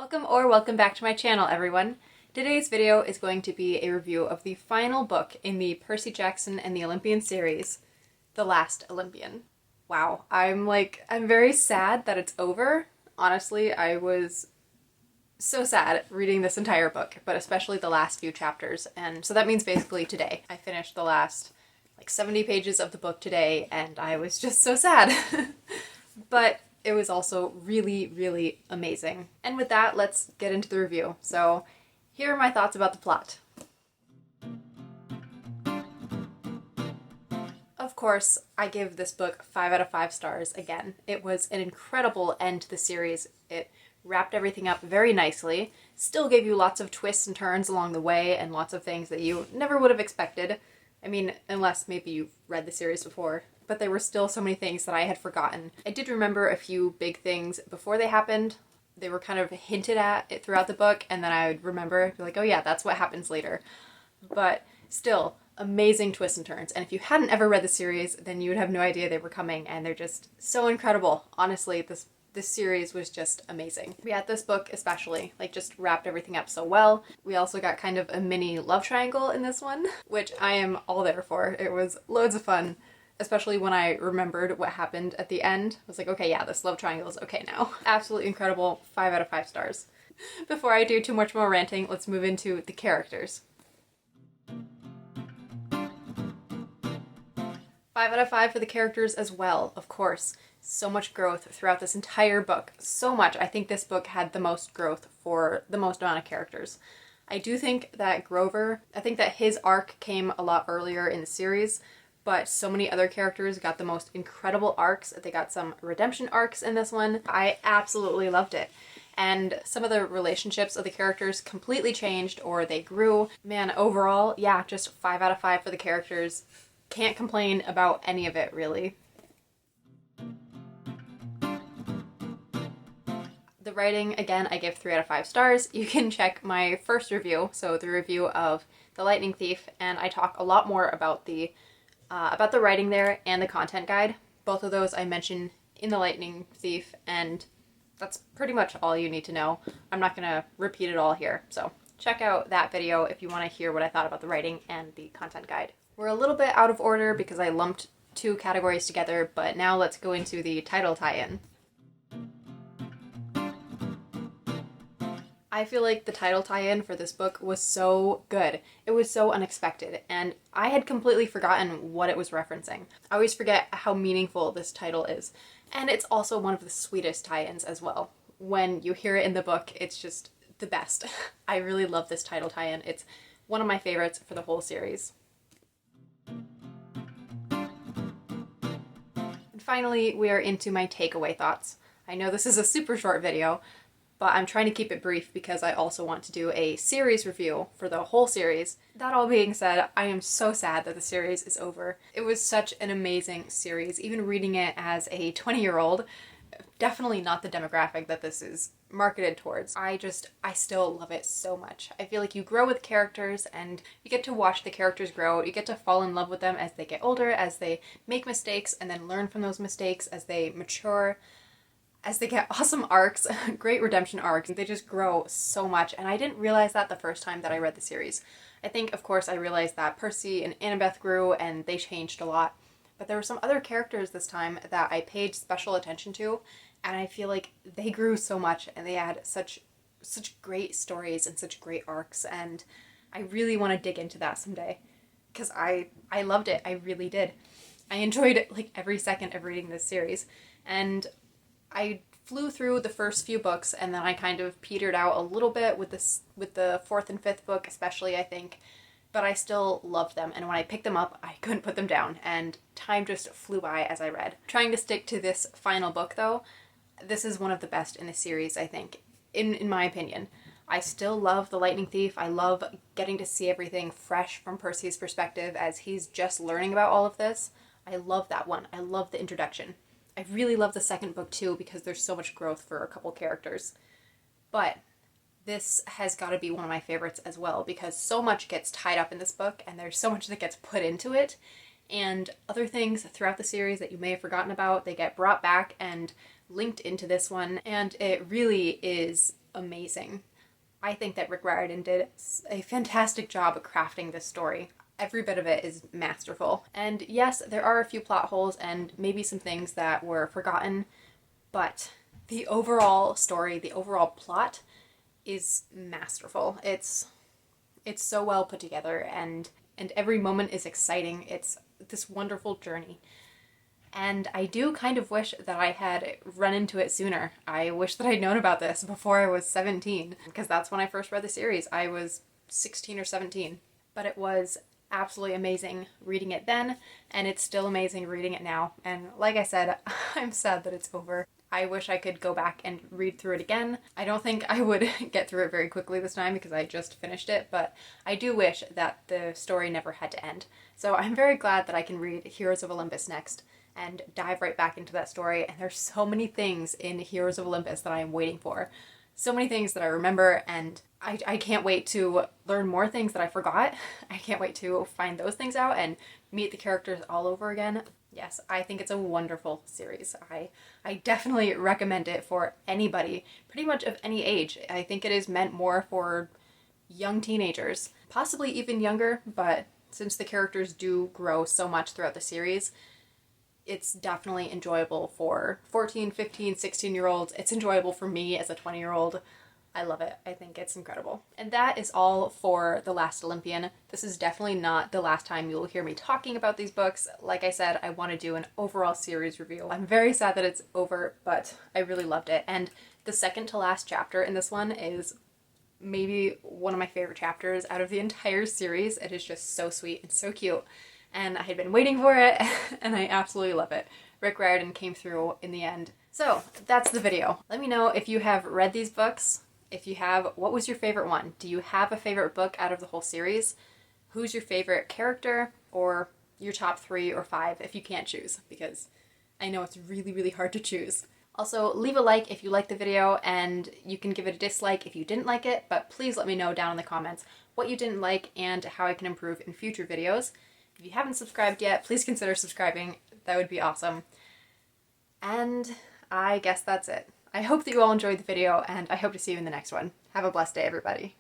Welcome back to my channel, everyone. Today's video is going to be a review of the final book in the Percy Jackson and the Olympian series, The Last Olympian. Wow, I'm very sad that it's over. Honestly, I was so sad reading this entire book, but especially the last few chapters. And so that means basically today. I finished the last 70 pages of the book today, and I was just so sad. But it was also really, really amazing. And with that, let's get into the review. So here are my thoughts about the plot. Of course, I give this book 5 out of 5 stars again. It was an incredible end to the series. It wrapped everything up very nicely, still gave you lots of twists and turns along the way and lots of things that you never would have expected. I mean, unless maybe you've read the series before. But there were still so many things that I had forgotten. I did remember a few big things before they happened. They were kind of hinted at throughout the book, and then I would remember, be like, oh yeah, that's what happens later. But still, amazing twists and turns. And if you hadn't ever read the series, then you would have no idea they were coming, and they're just so incredible. Honestly, this series was just amazing. Yeah, this book especially, just wrapped everything up so well. We also got kind of a mini love triangle in this one, which I am all there for. It was loads of fun. Especially when I remembered what happened at the end. I was like, okay, yeah, this love triangle is okay now. Absolutely incredible. 5 out of 5 stars. Before I do too much more ranting, let's move into the characters. 5 out of 5 for the characters as well, of course. So much growth throughout this entire book. So much. I think this book had the most growth for the most amount of characters. I do think that Grover, I think that his arc came a lot earlier in the series, but so many other characters got the most incredible arcs. They got some redemption arcs in this one. I absolutely loved it. And some of the relationships of the characters completely changed or they grew. Man, overall, yeah, just 5 out of 5 for the characters. Can't complain about any of it, really. The writing, again, I give 3 out of 5 stars. You can check my first review, so the review of The Lightning Thief, and I talk a lot more about the writing there and the content guide. Both of those I mention in The Lightning Thief, and that's pretty much all you need to know. I'm not going to repeat it all here, so check out that video if you want to hear what I thought about the writing and the content guide. We're a little bit out of order because I lumped 2 categories together, but now let's go into the title tie-in. I feel like the title tie-in for this book was so good. It was so unexpected, and I had completely forgotten what it was referencing. I always forget how meaningful this title is, and it's also one of the sweetest tie-ins as well. When you hear it in the book, it's just the best. I really love this title tie-in. It's one of my favorites for the whole series. And finally, we are into my takeaway thoughts. I know this is a super short video, but I'm trying to keep it brief because I also want to do a series review for the whole series. That all being said, I am so sad that the series is over. It was such an amazing series, even reading it as a 20-year-old. Definitely not the demographic that this is marketed towards. I still love it so much. I feel like you grow with characters and you get to watch the characters grow. You get to fall in love with them as they get older, as they make mistakes and then learn from those mistakes, as they mature, as they get awesome arcs, great redemption arcs. They just grow so much, and I didn't realize that the first time that I read the series. I think, of course, I realized that Percy and Annabeth grew and they changed a lot, but there were some other characters this time that I paid special attention to, and I feel like they grew so much and they had such great stories and such great arcs, and I really want to dig into that someday because I loved it. I really did. I enjoyed every second of reading this series, and I flew through the first few books and then I kind of petered out a little bit with the 4th and 5th book especially, I think, but I still loved them, and when I picked them up I couldn't put them down, and time just flew by as I read. Trying to stick to this final book though, this is one of the best in the series, I think, in my opinion. I still love The Lightning Thief. I love getting to see everything fresh from Percy's perspective as he's just learning about all of this. I love that one. I love the introduction. I really love the second book too because there's so much growth for a couple characters. But this has got to be one of my favorites as well because so much gets tied up in this book and there's so much that gets put into it, and other things throughout the series that you may have forgotten about, they get brought back and linked into this one, and it really is amazing. I think that Rick Riordan did a fantastic job of crafting this story. Every bit of it is masterful. And yes, there are a few plot holes and maybe some things that were forgotten, but the overall story, the overall plot is masterful. It's so well put together, and every moment is exciting. It's this wonderful journey. And I do kind of wish that I had run into it sooner. I wish that I'd known about this before I was 17, because that's when I first read the series. I was 16 or 17. But it was absolutely amazing reading it then, and it's still amazing reading it now. And like I said, I'm sad that it's over. I wish I could go back and read through it again. I don't think I would get through it very quickly this time because I just finished it, but I do wish that the story never had to end. So I'm very glad that I can read Heroes of Olympus next and dive right back into that story. And there's so many things in Heroes of Olympus that I am waiting for. So many things that I remember, and I can't wait to learn more things that I forgot. I can't wait to find those things out and meet the characters all over again. Yes, I think it's a wonderful series. I definitely recommend it for anybody, pretty much of any age. I think it is meant more for young teenagers, possibly even younger, but since the characters do grow so much throughout the series, it's definitely enjoyable for 14, 15, 16-year-olds. It's enjoyable for me as a 20-year-old. I love it. I think it's incredible. And that is all for The Last Olympian. This is definitely not the last time you'll hear me talking about these books. Like I said, I want to do an overall series review. I'm very sad that it's over, but I really loved it. And the second to last chapter in this one is maybe one of my favorite chapters out of the entire series. It is just so sweet and so cute. And I had been waiting for it, and I absolutely love it. Rick Riordan came through in the end. So that's the video. Let me know if you have read these books. If you have, what was your favorite one? Do you have a favorite book out of the whole series? Who's your favorite character, or your top 3 or 5 if you can't choose? Because I know it's really, really hard to choose. Also, leave a like if you liked the video, and you can give it a dislike if you didn't like it, but please let me know down in the comments what you didn't like and how I can improve in future videos. If you haven't subscribed yet, please consider subscribing. That would be awesome. And I guess that's it. I hope that you all enjoyed the video, and I hope to see you in the next one. Have a blessed day, everybody.